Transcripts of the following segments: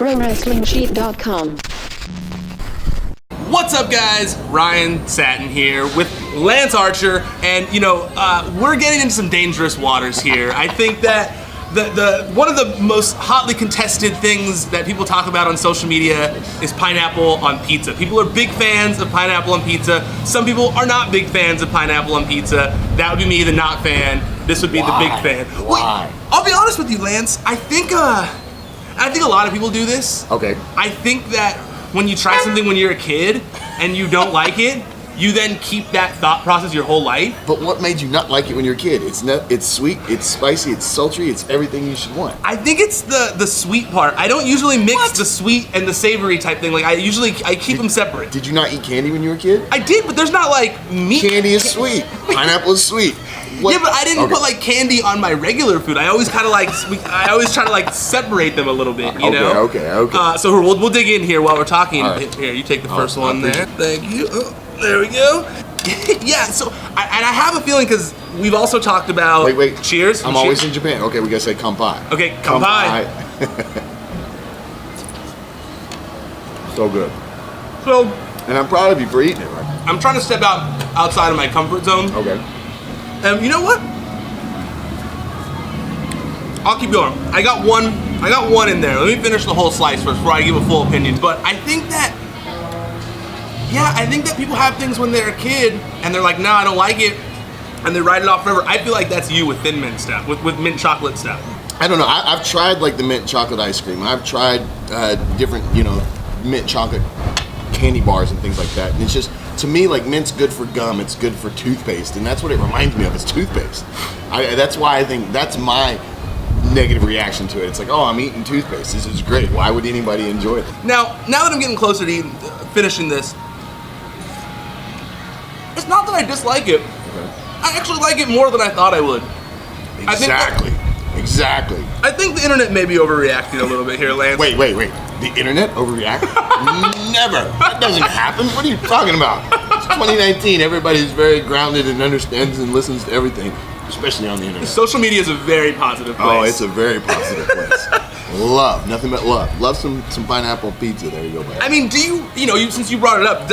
ProWrestlingSheet.com. What's up, guys? Ryan Satin here with Lance Archer, and we're getting into some dangerous waters here. I think that one of the most hotly contested things that people talk about on social media is pineapple on pizza. People are big fans of pineapple on pizza. Some people are not big fans of pineapple on pizza. That would be me, the not fan. This would be the big fan. Why? Wait, I'll be honest with you, Lance. I think a lot of people do this. Okay. I think that when you try something when you're a kid and you don't like it, you then keep that thought process your whole life. But what made you not like it when you were a kid? It's sweet, it's spicy, it's sultry, it's everything you should want. I think it's the sweet part. I don't usually mix the sweet and the savory type thing. Like I keep them separate. Did you not eat candy when you were a kid? I did, but there's not like meat. Candy is sweet. Pineapple is sweet. What? Yeah, but I didn't put like candy on my regular food. I always kind of like I always try to like separate them a little bit, you know? Okay. So we'll dig in here while we're talking. Right. Here, you take the first one there. Thank you. Oh, there we go. Yeah. So I have a feeling because we've also talked about. Wait. Cheers. I'm always in Japan. Okay, we gotta say kanpai. Okay, kanpai. So good. So. And I'm proud of you for eating it, right? I'm trying to step outside of my comfort zone. Okay. You know what? I'll keep going. I got one in there. Let me finish the whole slice first before I give a full opinion. But I think that people have things when they're a kid and they're like, nah, I don't like it, and they write it off forever. I feel like that's you with Thin Mint stuff, with mint chocolate stuff. I don't know. I've tried like the mint chocolate ice cream. I've tried different, mint chocolate candy bars and things like that. And it's just, to me, like mint's good for gum. It's good for toothpaste, and that's what it reminds me of. It's toothpaste. That's why I think that's my negative reaction to it. It's like, oh, I'm eating toothpaste. This is great. Why would anybody enjoy it? Now that I'm getting closer to finishing this, it's not that I dislike it. Okay. I actually like it more than I thought I would. Exactly. I think the internet may be overreacting a little bit here, Lance. Wait. The internet overreact? Never. That doesn't happen. What are you talking about? It's 2019. Everybody's very grounded and understands and listens to everything, especially on the internet. Social media is a very positive place. Oh, it's a very positive place. Love, nothing but love. Love some pineapple pizza. There you go, buddy. I mean, do you since you brought it up,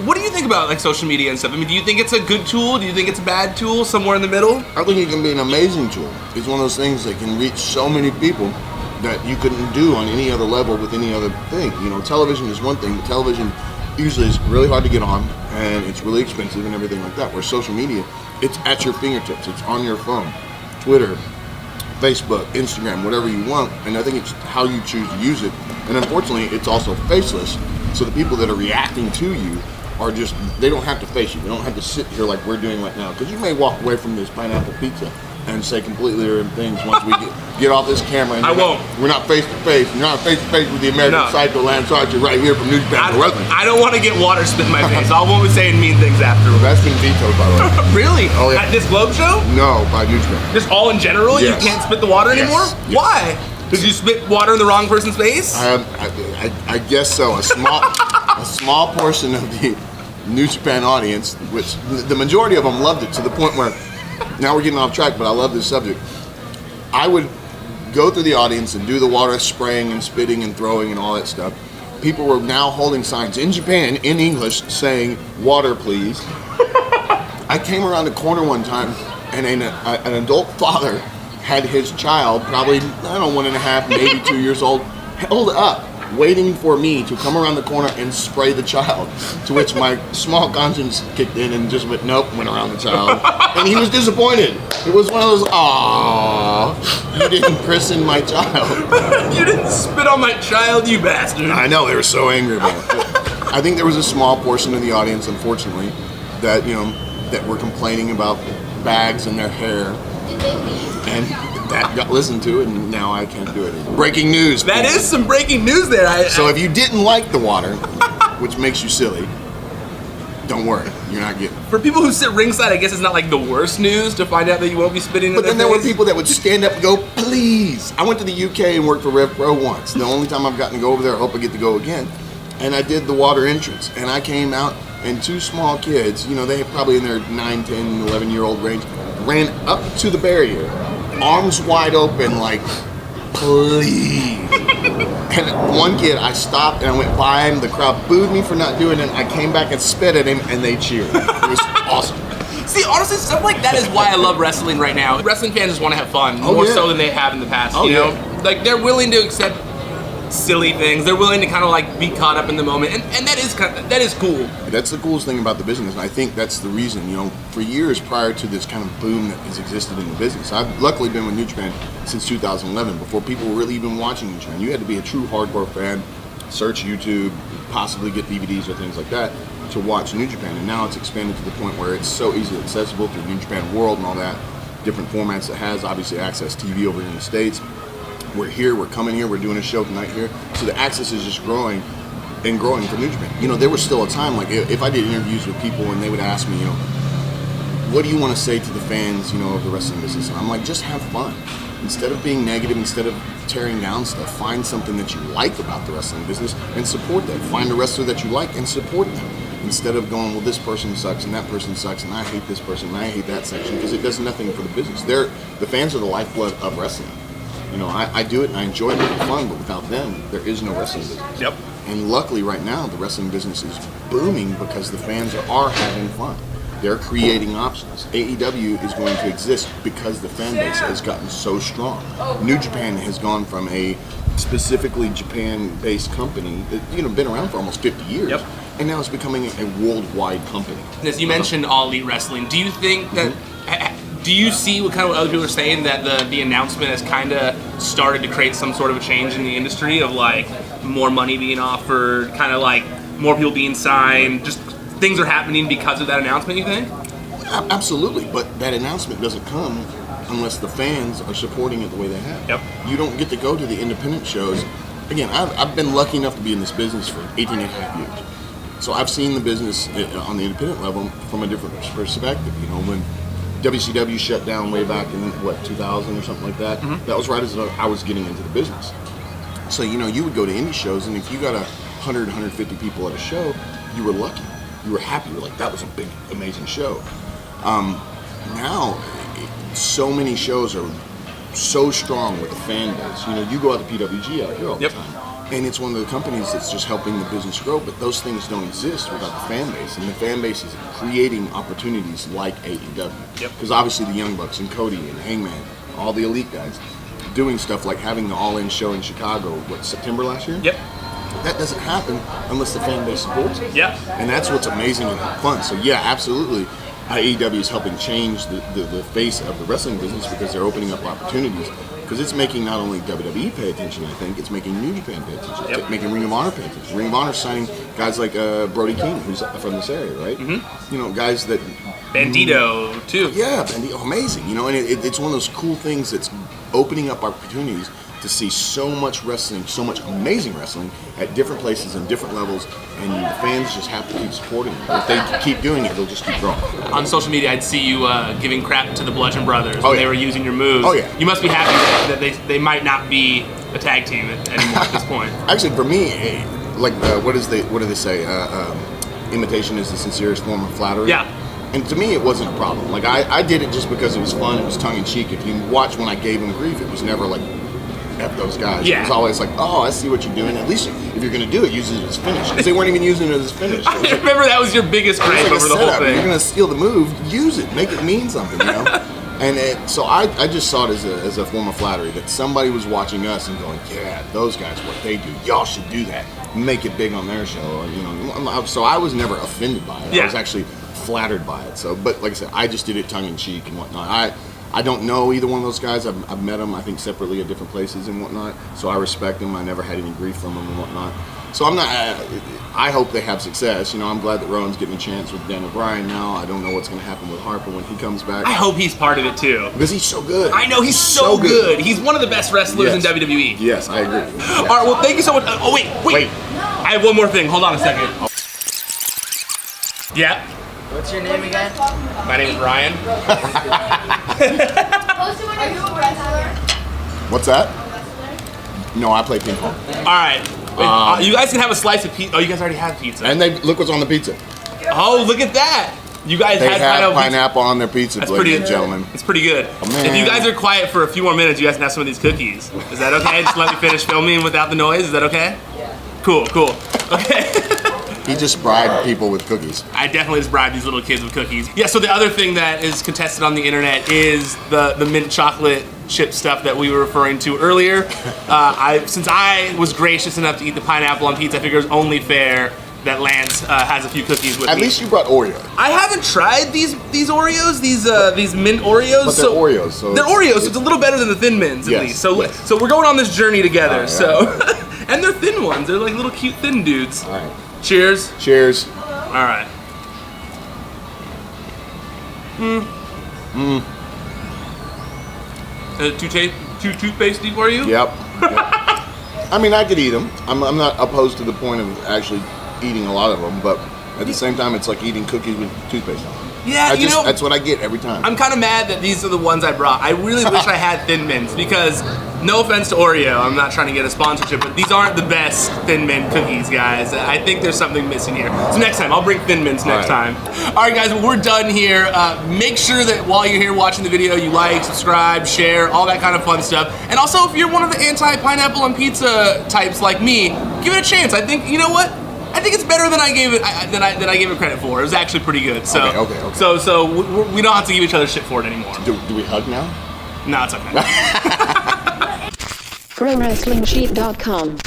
what do you think about like social media and stuff? I mean, do you think it's a good tool? Do you think it's a bad tool? Somewhere in the middle? I think it can be an amazing tool. It's one of those things that can reach so many people that you couldn't do on any other level with any other thing. Television is one thing, but television usually is really hard to get on, and it's really expensive and everything like that. Where social media, it's at your fingertips. It's on your phone. Twitter, Facebook, Instagram, whatever you want, and I think it's how you choose to use it. And unfortunately, it's also faceless, so the people that are reacting to you are just, they don't have to face you. They don't have to sit here like we're doing right now. Because you may walk away from this pineapple pizza and say completely different things once we get off this camera. And I won't. We're not face to face. You're not face to face with the American Psycho Lance Archer right here from New Japan Pro Wrestling. I don't want to get water spit in my face. I won't be saying mean things afterwards. That's been vetoed, by the way. Really? Oh, yeah. At this Globe show? No, by New Japan. Just all in general? Yes. You can't spit the water anymore? Yes. Why? Did you spit water in the wrong person's face? I guess so. A small portion of the New Japan audience, which the majority of them loved it to the point where, now we're getting off track, but I love this subject. I would go through the audience and do the water spraying and spitting and throwing and all that stuff. People were now holding signs in Japan in English saying, "Water, please." I came around the corner one time and an adult father had his child, probably, 1.5, maybe 2 years old, held up, waiting for me to come around the corner and spray the child, to which my small conscience kicked in and just went around the child. And he was disappointed. It was one of those, aww, you didn't christen my child. You didn't spit on my child, you bastard. I know, they were so angry about it. I think there was a small portion of the audience, unfortunately, that, that were complaining about bags in their hair. And that got listened to, and now I can't do it anymore. Breaking news. That is some breaking news there. So if you didn't like the water, which makes you silly, don't worry, you're not getting it. For people who sit ringside, I guess it's not like the worst news to find out that you won't be spitting in But their then there were face. people that would stand up and go, please. I went to the UK and worked for Rev Pro once. The only time I've gotten to go over there, I hope I get to go again. And I did the water entrance, and I came out, and two small kids, they probably in their 9, 10, 11-year-old range, ran up to the barrier, arms wide open, like, please. And one kid, I stopped and I went by him. The crowd booed me for not doing it. I came back and spit at him, and they cheered. It was awesome. See, honestly, stuff like that is why I love wrestling right now. Wrestling fans just want to have fun, more so than they have in the past, you know? Like, they're willing to accept silly things. They're willing to kind of like be caught up in the moment, and that is cool. That's the coolest thing about the business, and I think that's the reason, you know, for years prior to this kind of boom that has existed in the business. I've luckily been with New Japan since 2011, before people were really even watching New Japan. You had to be a true hardcore fan, search YouTube, possibly get DVDs or things like that to watch New Japan, and now it's expanded to the point where it's so easily accessible through New Japan World and all that, different formats it has, obviously Access TV over here in the States. We're here, we're coming here, we're doing a show tonight here. So the access is just growing and growing for New Japan. You know, there was still a time, like if I did interviews with people and they would ask me, you know, what do you want to say to the fans, you know, of the wrestling business? And I'm like, just have fun. Instead of being negative, instead of tearing down stuff, find something that you like about the wrestling business and support that. Find a wrestler that you like and support them. Instead of going, well, this person sucks and that person sucks and I hate this person and I hate that section, because it does nothing for the business. The fans are the lifeblood of wrestling. You know, I do it and I enjoy it, it's fun, but without them, there is no wrestling business. Yep. And luckily right now, the wrestling business is booming because the fans are having fun. They're creating options. AEW is going to exist because the fan base has gotten so strong. New Japan has gone from a specifically Japan-based company that, you know, been around for almost 50 years. Yep. And now it's becoming a worldwide company. As you mentioned All Elite Wrestling, do you think that, do you see what other people are saying, that the announcement has kind of started to create some sort of a change in the industry of like more money being offered, kind of like more people being signed, just things are happening because of that announcement, you think? Absolutely, but that announcement doesn't come unless the fans are supporting it the way they have. Yep. You don't get to go to the independent shows. Again, I've been lucky enough to be in this business for 18 and a half years. So I've seen the business on the independent level from a different perspective. You know, when WCW shut down way back in, 2000 or something like that, that was right as I was getting into the business. So, you know, you would go to indie shows, and if you got 100, 150 people at a show, you were lucky. You were happy. You were like, that was a big, amazing show. Now, so many shows are so strong with the fan base. You know, you go out to PWG out here all the time. And it's one of the companies that's just helping the business grow, but those things don't exist without the fan base. And the fan base is creating opportunities like AEW. Because obviously the Young Bucks and Cody and Hangman, all the elite guys, doing stuff like having the All-In show in Chicago, September last year? That doesn't happen unless the fan base supports it. And that's what's amazing and fun. So yeah, absolutely, AEW is helping change the face of the wrestling business because they're opening up opportunities. Because it's making not only WWE pay attention, I think, it's making New Japan pay attention. It's making Ring of Honor pay attention. Ring of Honor signing guys like Brody King, who's from this area, right? You know, guys that... Bandito, too. Yeah, Bandito, amazing. You know, and it's one of those cool things that's opening up opportunities to see so much wrestling, so much amazing wrestling at different places and different levels, and the fans just have to keep supporting it. If they keep doing it, they'll just keep growing. On social media, I'd see you giving crap to the Bludgeon Brothers when they were using your moves. You must be happy that they might not be a tag team anymore at this point. Actually, for me, like, what do they say? Imitation is the sincerest form of flattery. And to me, it wasn't a problem. Like, I did it just because it was fun, it was tongue-in-cheek. If you watch when I gave them grief, it was never like, F those guys. It was always like, oh, I see what you're doing. At least if you're going to do it, use it as finish. Because they weren't even using it as finish. I remember that was your biggest gripe over the whole thing. You're going to steal the move, use it. Make it mean something, you know? And so I just saw it as a form of flattery that somebody was watching us and going, yeah, those guys, what they do, y'all should do that. Make it big on their show. Or, you know, so I was never offended by it. I was actually flattered by it. So, but like I said, I just did it tongue-in-cheek and whatnot. I don't know either one of those guys. I've met them, I think, separately at different places and whatnot. So I respect them. I never had any grief from them and whatnot. So I'm not. I hope they have success. You know, I'm glad that Rowan's getting a chance with Dan O'Brien now. I don't know what's going to happen with Harper when he comes back. I hope he's part of it too. Because he's so good. I know he's so good. He's one of the best wrestlers in WWE. Yes, I agree. All right. Well, thank you so much. Oh wait. I have one more thing. Hold on a second. Yeah. What's your name again? My name is Ryan. Are you a wrestler? What's that? No, I play ping pong. All right. You guys can have a slice of pizza. Oh, you guys already have pizza. And look what's on the pizza. Oh, look at that. You guys They had have pineapple. pineapple on their pizza, That's ladies pretty and gentlemen. It's pretty good. Oh, man. If you guys are quiet for a few more minutes, you guys can have some of these cookies. Is that okay? Just let me finish filming without the noise. Is that okay? Yeah. Cool. Okay. He just bribed people with cookies. I definitely just bribed these little kids with cookies. Yeah, so the other thing that is contested on the internet is the mint chocolate chip stuff that we were referring to earlier. Since I was gracious enough to eat the pineapple on pizza, I figure it's only fair that Lance has a few cookies with me. At least you brought Oreo. I haven't tried these Oreos, these mint Oreos. But they're Oreos, so they're Oreos. So it's a little better than the Thin Mints, at Yes, least. So yes. so we're going on this journey together. Right, so right. and they're thin ones. They're like little cute thin dudes. All right. Cheers. Cheers. All right. Too toothpastey for you? Yep. I mean, I could eat them. I'm not opposed to the point of actually eating a lot of them, but at the same time, it's like eating cookies with toothpaste on them. Yeah, That's what I get every time. I'm kind of mad that these are the ones I brought. I really wish I had Thin Mints because, no offense to Oreo, I'm not trying to get a sponsorship, but these aren't the best Thin Mint cookies, guys. I think there's something missing here. So next time, I'll bring Thin Mints next time. All right, guys, well, we're done here. Make sure that while you're here watching the video, you like, subscribe, share, all that kind of fun stuff. And also, if you're one of the anti-pineapple on pizza types like me, give it a chance. I think, you know what? I think it's better than I gave it than I gave it credit for. It was actually pretty good. So Okay. So we don't have to give each other shit for it anymore. Do we hug now? No, it's okay. ProWrestlingSheet.com